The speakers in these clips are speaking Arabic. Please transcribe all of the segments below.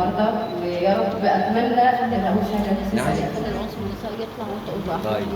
النهارده، ويا رب اتمنى ان اقول حاجه نعم. خلي العنصر النسائي يطلع وانت قول بقى. طيب.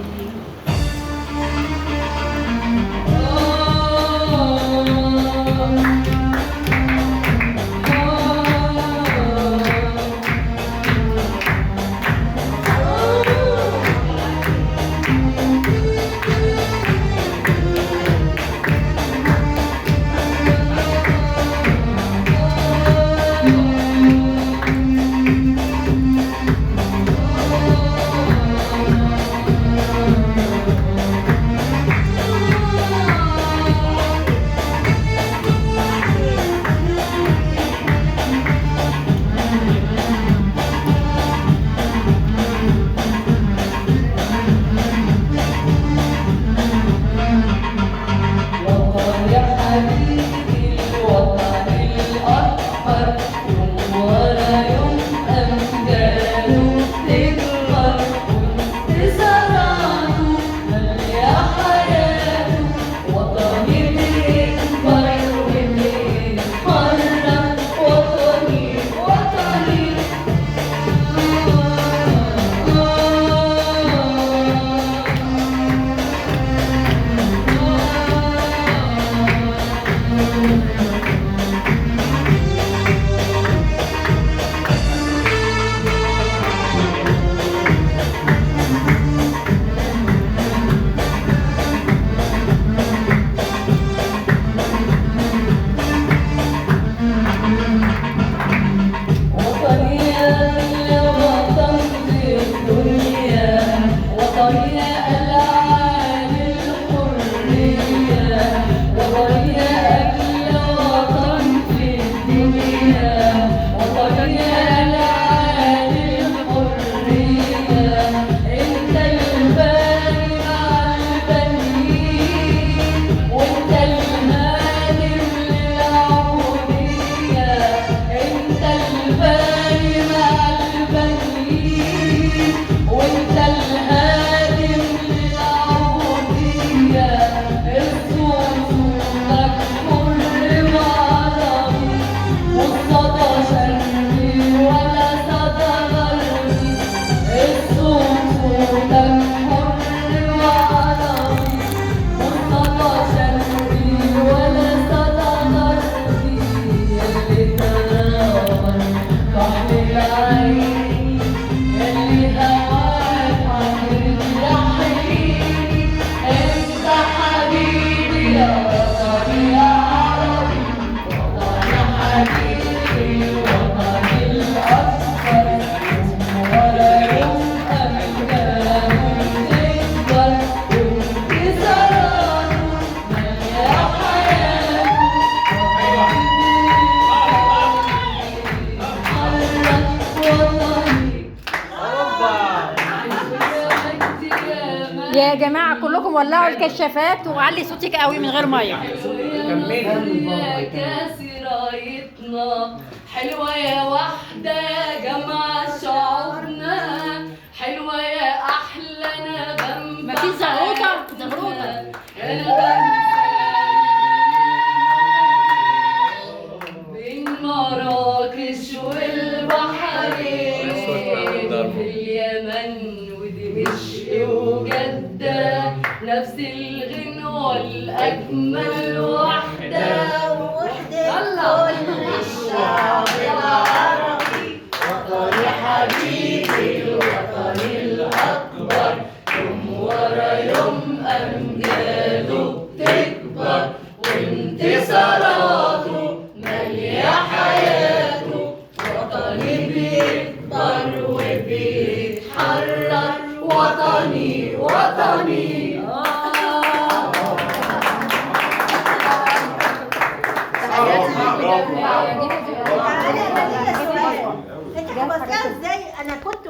يا جماعة كلكم ولعوا الكشافات وعلي صوتك قوي من غير ميه. كاسرايتنا حلوة يا واحدة يا جماعة شعورنا، حلوة يا أحلى نغم. مفيش زغروطة زغروطة. بين مراكش والبحرين، في اليمن ودمشق وجدة، نفس الغنوة الأجمل وحدة. يلا الشعب العربي وطني حبيبي الوطن الأكبر، يوم ورا يوم أمجاده بتكبر، وانتصاراته مالية حياته، وطني بيكبر وبيتحرر، وطني وطني. انت حفظتها ازاي؟ انا كنت